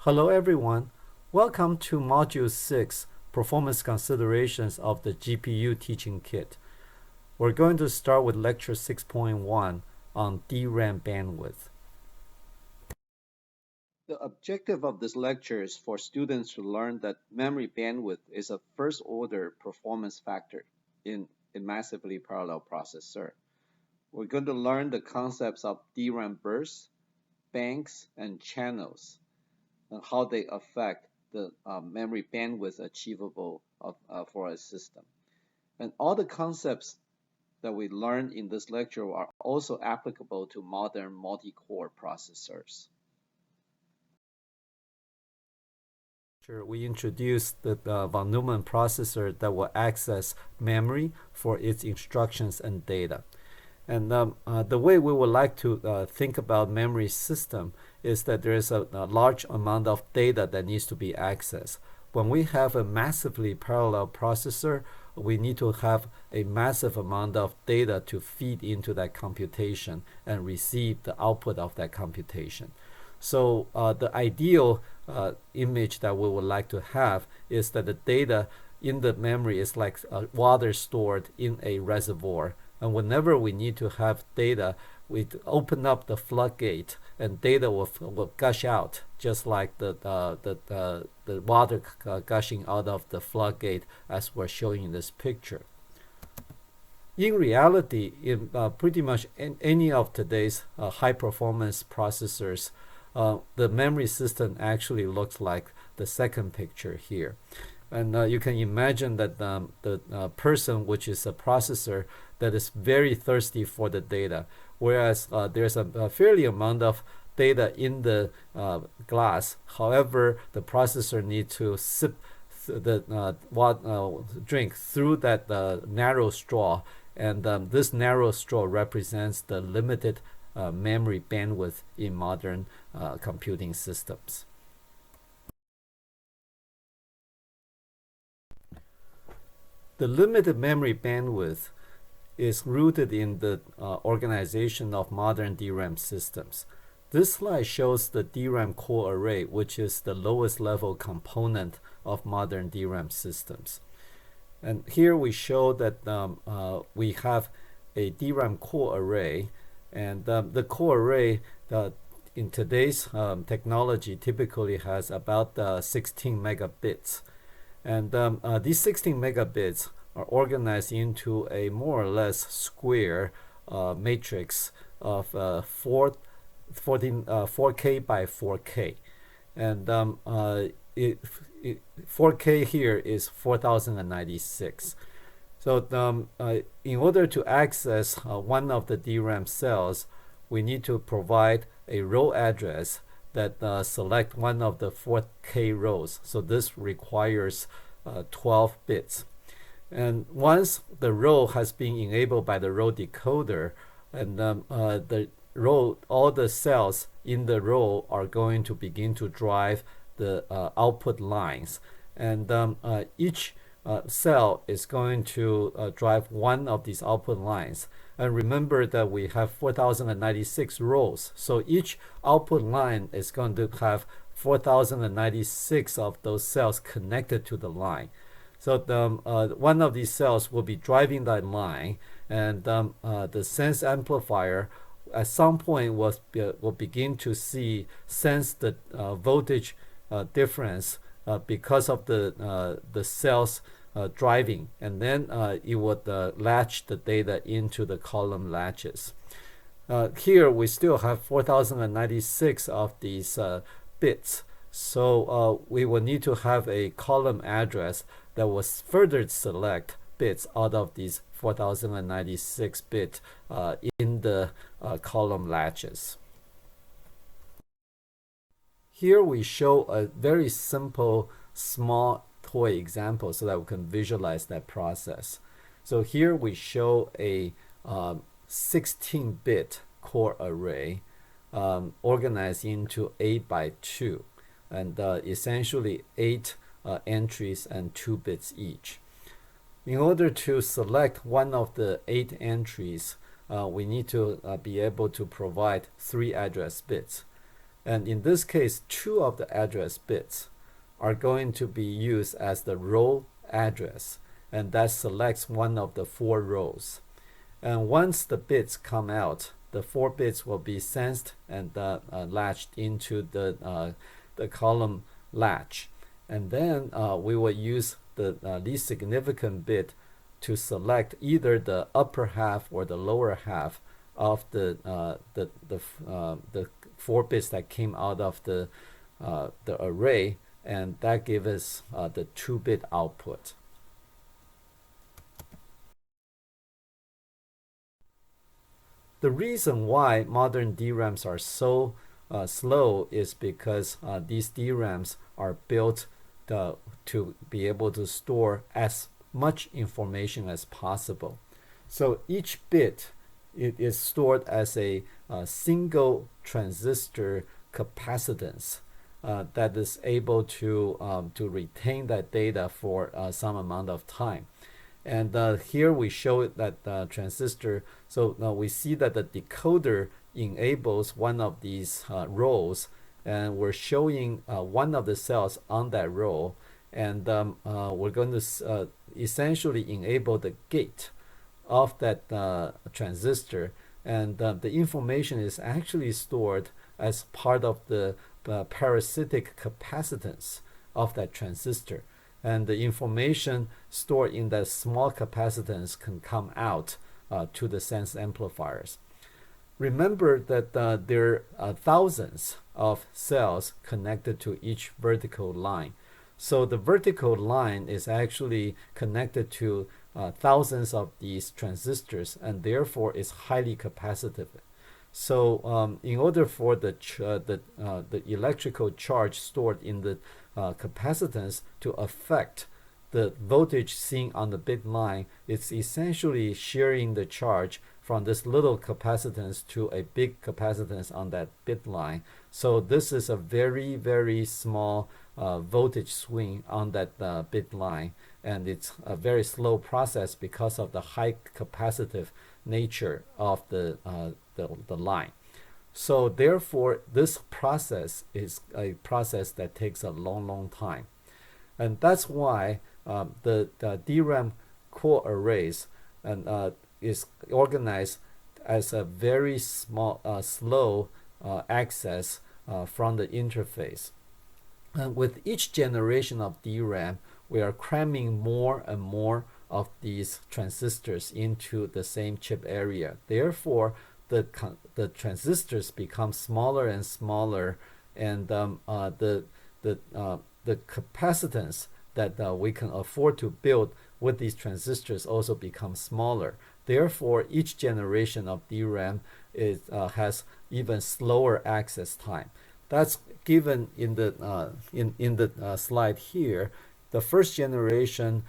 Hello everyone. Welcome to Module 6, Performance Considerations of the GPU Teaching Kit. We're going to start with Lecture 6.1 on DRAM bandwidth. The objective of this lecture is for students to learn that memory bandwidth is a first-order performance factor in a massively parallel processor. We're going to learn the concepts of DRAM bursts, banks, and channels, and how they affect the memory bandwidth achievable for a system. And all the concepts that we learned in this lecture are also applicable to modern multi-core processors. We introduced the von Neumann processor that will access memory for its instructions and data. And the way we would like to think about memory system is that there is a large amount of data that needs to be accessed. When we have a massively parallel processor, we need to have a massive amount of data to feed into that computation and receive the output of that computation. So the ideal image that we would like to have is that the data in the memory is like water stored in a reservoir. And whenever we need to have data, we open up the floodgate and data will gush out, just like the water gushing out of the floodgate as we're showing in this picture. In reality, in pretty much any of today's high-performance processors, the memory system actually looks like the second picture here. And you can imagine that the person, which is a processor, that is very thirsty for the data, whereas there's a fairly amount of data in the glass. However, the processor needs to sip drink through that narrow straw, and this narrow straw represents the limited memory bandwidth in modern computing systems. The limited memory bandwidth is rooted in the organization of modern DRAM systems. This slide shows the DRAM core array, which is the lowest level component of modern DRAM systems. And here we show that we have a DRAM core array, and the core array in today's technology typically has about 16 megabits. And these 16 megabits are organized into a more or less square matrix of 4K by 4K. And 4K here is 4096. So in order to access one of the DRAM cells, we need to provide a row address that select one of the 4K rows. So this requires 12 bits. And once the row has been enabled by the row decoder, and the row, all the cells in the row are going to begin to drive the output lines. And each cell is going to drive one of these output lines. And remember that we have 4096 rows. So each output line is going to have 4096 of those cells connected to the line. So one of these cells will be driving that line, and the sense amplifier at some point will begin to sense the voltage difference because of the cells driving, and then it would latch the data into the column latches. Here we still have 4096 of these bits, so we will need to have a column address that will further select bits out of these 4096 bits in the column latches. Here we show a very simple small toy example so that we can visualize that process. So here we show a 16-bit core array organized into 8 by 2, and essentially 8 entries and 2 bits each. In order to select one of the 8 entries, we need to be able to provide 3 address bits. And in this case, two of the address bits are going to be used as the row address, and that selects one of the four rows. And once the bits come out, the four bits will be sensed and latched into the column latch. And then we will use the least significant bit to select either the upper half or the lower half of the four bits that came out of the array, and that gives us the 2-bit output. The reason why modern DRAMs are so slow is because these DRAMs are built to be able to store as much information as possible. So each bit it is stored as a single transistor capacitance that is able to retain that data for some amount of time. And here we show that transistor. So now we see that the decoder enables one of these rows, and we're showing one of the cells on that row, and we're going to essentially enable the gate of that transistor, and the information is actually stored as part of the parasitic capacitance of that transistor. And the information stored in that small capacitance can come out to the sense amplifiers. Remember that there are thousands of cells connected to each vertical line. So the vertical line is actually connected to thousands of these transistors, and therefore is highly capacitive. So in order for the electrical charge stored in the capacitance to affect the voltage seen on the bit line, it's essentially sharing the charge from this little capacitance to a big capacitance on that bit line. So this is a very, very small voltage swing on that bit line, and it's a very slow process because of the high capacitive nature of the line. So therefore, this process is a process that takes a long time. And that's why the DRAM core arrays is organized as a very small, slow access from the interface. And with each generation of DRAM, we are cramming more and more of these transistors into the same chip area. Therefore, the transistors become smaller and smaller, and the capacitance that we can afford to build with these transistors also becomes smaller. Therefore, each generation of DRAM has even slower access time. That's given in the slide here. The first generation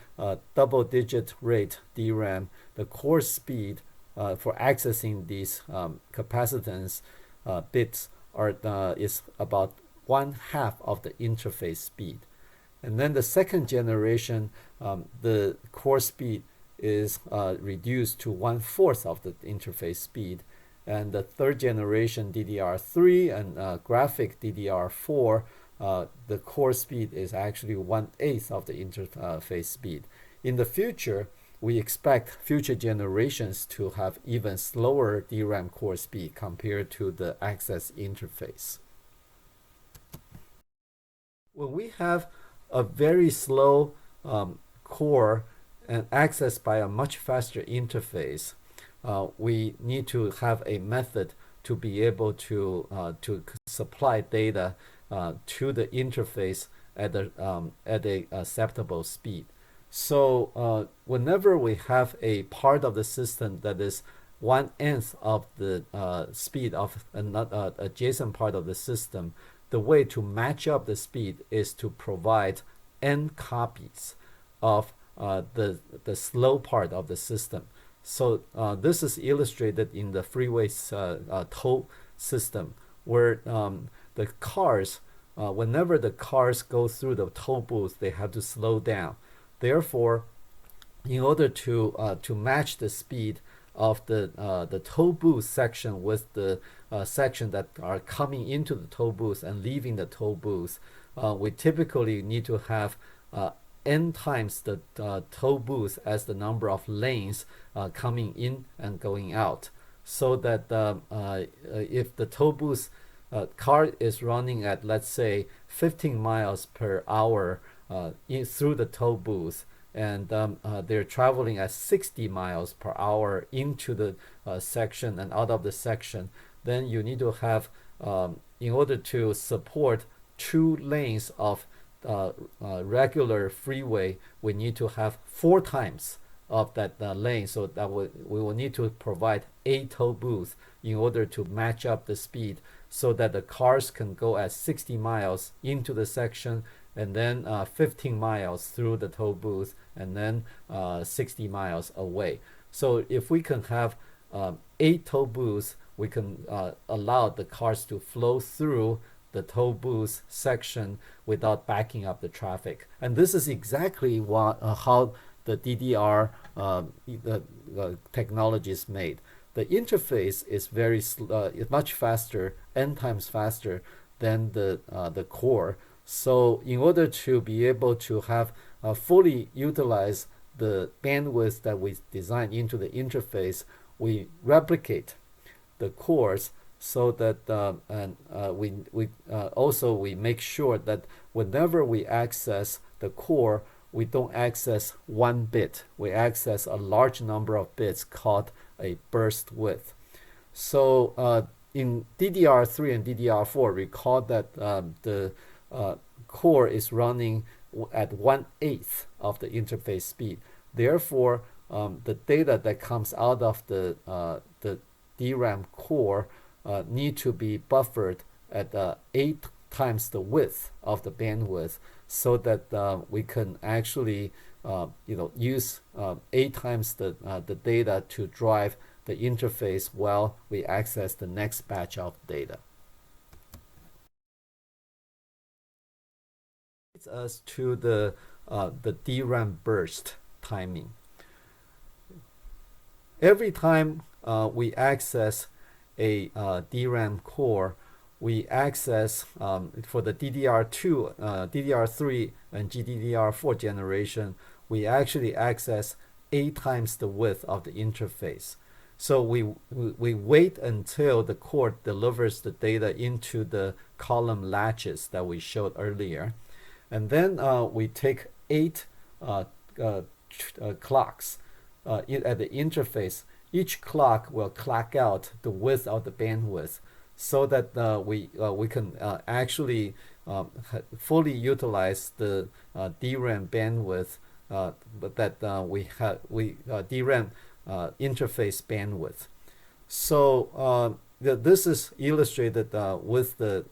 double-digit rate DRAM, the core speed for accessing these capacitance bits is about 1/2 of the interface speed. And then the second generation, the core speed is reduced to 1/4 of the interface speed. And the third generation DDR3 and graphic DDR4, the core speed is actually 1/8 of the interface speed. In the future, we expect future generations to have even slower DRAM core speed compared to the access interface. When we have a very slow core and accessed by a much faster interface, we need to have a method to be able to supply data to the interface at a acceptable speed. So whenever we have a part of the system that is 1/n of the speed of another adjacent part of the system, the way to match up the speed is to provide n copies of the slow part of the system. So this is illustrated in the freeway toll system, where the cars, whenever the cars go through the toll booth, they have to slow down. Therefore, in order to match the speed of the toll booth section with the section that are coming into the toll booth and leaving the toll booth, we typically need to have n times the toll booth as the number of lanes coming in and going out, so that if the toll booth car is running at, let's say, 15 miles per hour through the toll booth, and they're traveling at 60 miles per hour into the section and out of the section, then you need to have, in order to support 2 lanes of regular freeway, we need to have 4 times of that lane. So that we will need to provide 8 toll booths in order to match up the speed, so that the cars can go at 60 miles into the section, and then 15 miles through the toll booth, and then 60 miles away. So if we can have 8 toll booths, we can allow the cars to flow through the toll booth section without backing up the traffic. And this is exactly how the DDR technology is made. The interface is much faster, n times faster than the core. So in order to be able to have fully utilize the bandwidth that we design into the interface, we replicate the cores, so that we make sure that whenever we access the core, we don't access 1 bit. We access a large number of bits called a burst width. So in DDR3 and DDR4, recall that the core is running at 1/8 of the interface speed. Therefore, the data that comes out of the DRAM core need to be buffered at 8 times the width of the bandwidth, so that we can actually use 8 times the data to drive the interface while we access the next batch of data. It's us to the DRAM burst timing. Every time we access a DRAM core, we access for the DDR2, DDR3, and GDDR4 generation, we actually access 8 times the width of the interface. So we wait until the core delivers the data into the column latches that we showed earlier, and then we take 8 clocks at the interface. Each clock will clock out the width of the bandwidth, so that we can actually fully utilize the DRAM bandwidth, but that DRAM interface bandwidth. So this is illustrated with the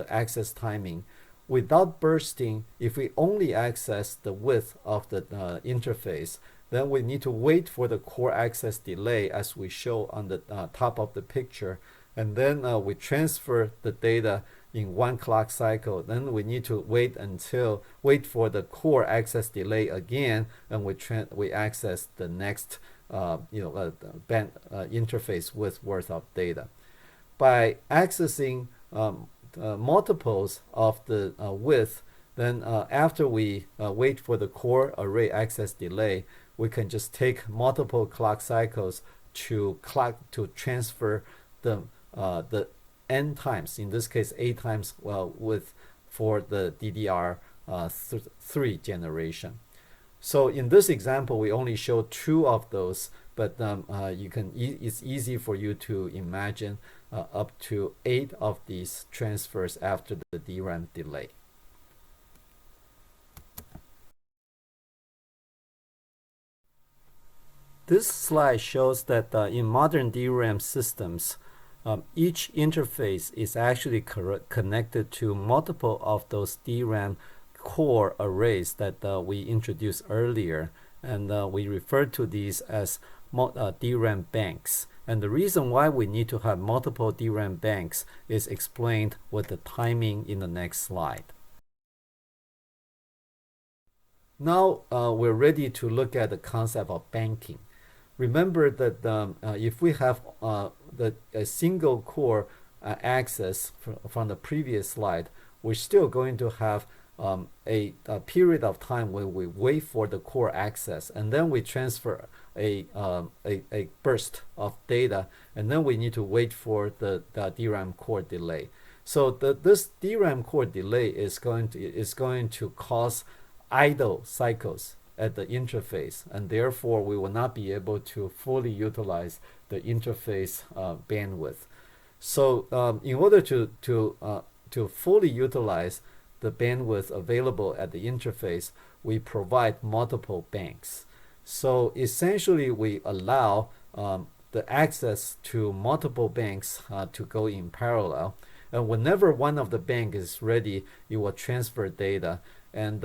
access timing. Without bursting, if we only access the width of the interface, then we need to wait for the core access delay, as we show on the top of the picture, and then we transfer the data in 1 clock cycle. Then we need to wait for the core access delay again, and we access the next interface width worth of data. By accessing multiples of the width, then after we wait for the core array access delay, we can just take multiple clock cycles to transfer the n times, in this case 8 times width for the DDR3 generation. So in this example, we only show 2 of those, but it's easy for you to imagine up to 8 of these transfers after the DRAM delay. This slide shows that in modern DRAM systems, each interface is actually connected to multiple of those DRAM core arrays that we introduced earlier, and we refer to these as DRAM banks. And the reason why we need to have multiple DRAM banks is explained with the timing in the next slide. Now we're ready to look at the concept of banking. remember that if we have a single core access from the previous slide, we're still going to have a period of time when we wait for the core access, and then we transfer a burst of data, and then we need to wait for the DRAM core delay. So this DRAM core delay is going to cause idle cycles at the interface, and therefore we will not be able to fully utilize the interface bandwidth. So in order to fully utilize the bandwidth available at the interface, we provide multiple banks. So essentially, we allow the access to multiple banks to go in parallel. And whenever one of the bank is ready, it will transfer data. And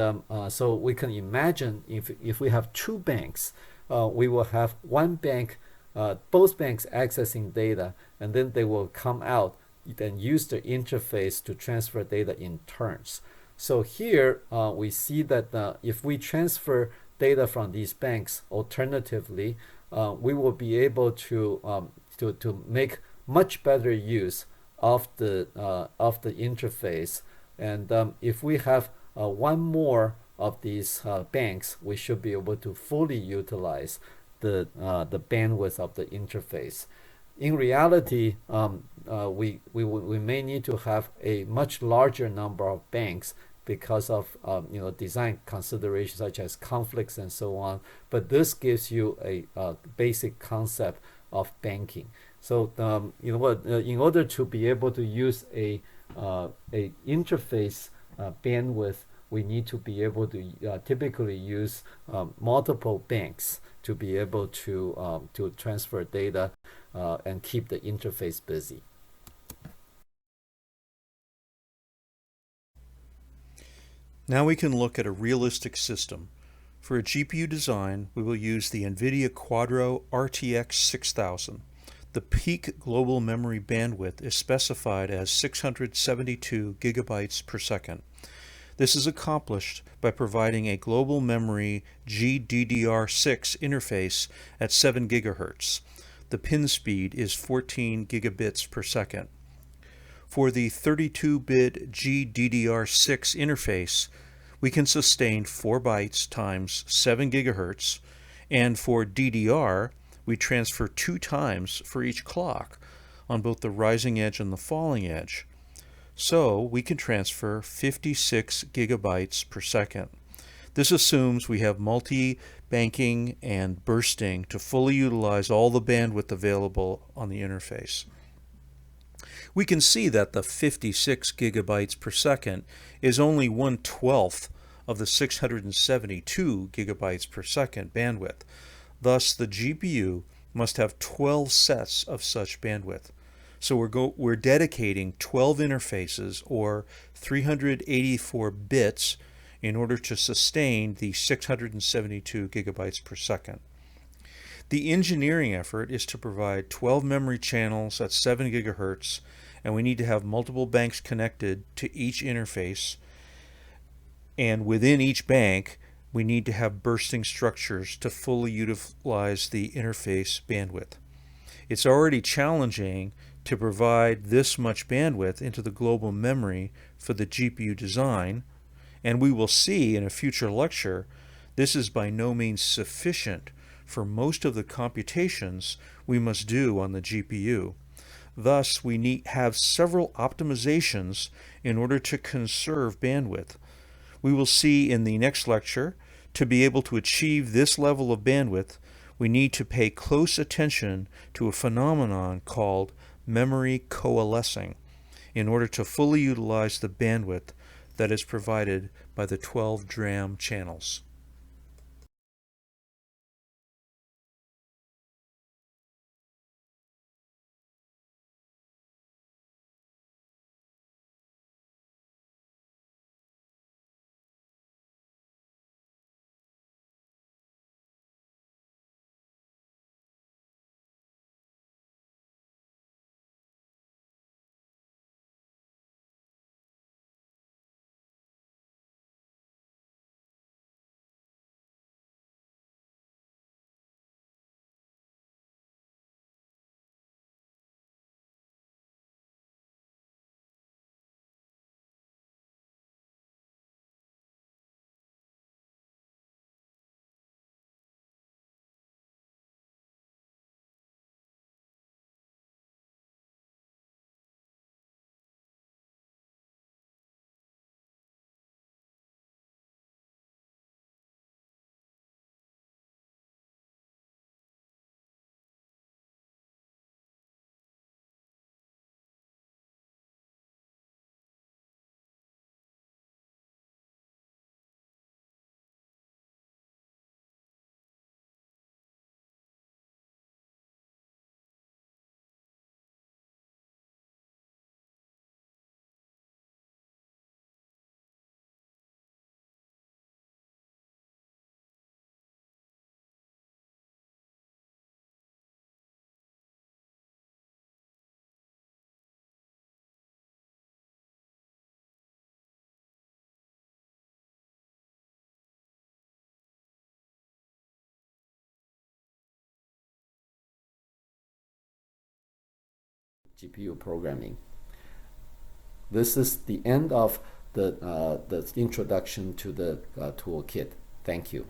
so we can imagine if we have two banks, we will have one bank, both banks accessing data, and then they will come out and use the interface to transfer data in turns. So here we see that if we transfer data from these banks, alternatively, we will be able to make much better use of the interface. And if we have one more of these banks, we should be able to fully utilize the bandwidth of the interface. In reality, we may need to have a much larger number of banks because of design considerations such as conflicts and so on. But this gives you a basic concept of banking. So in order to be able to use a interface bandwidth, we need to be able to typically use multiple banks to be able to transfer data and keep the interface busy. Now we can look at a realistic system. For a GPU design, we will use the NVIDIA Quadro RTX 6000. The peak global memory bandwidth is specified as 672 gigabytes per second. This is accomplished by providing a global memory GDDR6 interface at 7 gigahertz. The pin speed is 14 gigabits per second. For the 32-bit GDDR6 interface, we can sustain 4 bytes times 7 gigahertz, and for DDR, we transfer 2 times for each clock on both the rising edge and the falling edge. So we can transfer 56 gigabytes per second. This assumes we have multi-banking and bursting to fully utilize all the bandwidth available on the interface. We can see that the 56 gigabytes per second is only 1/12 of the 672 gigabytes per second bandwidth. Thus, the GPU must have 12 sets of such bandwidth. So we're dedicating 12 interfaces, or 384 bits, in order to sustain the 672 gigabytes per second. The engineering effort is to provide 12 memory channels at 7 gigahertz, and we need to have multiple banks connected to each interface. And within each bank, we need to have bursting structures to fully utilize the interface bandwidth. It's already challenging to provide this much bandwidth into the global memory for the GPU design, and we will see in a future lecture this is by no means sufficient for most of the computations we must do on the GPU. Thus, we have several optimizations in order to conserve bandwidth. We will see in the next lecture, to be able to achieve this level of bandwidth, we need to pay close attention to a phenomenon called memory coalescing in order to fully utilize the bandwidth that is provided by the 12 DRAM channels. GPU programming. This is the end of the introduction to the toolkit. Thank you.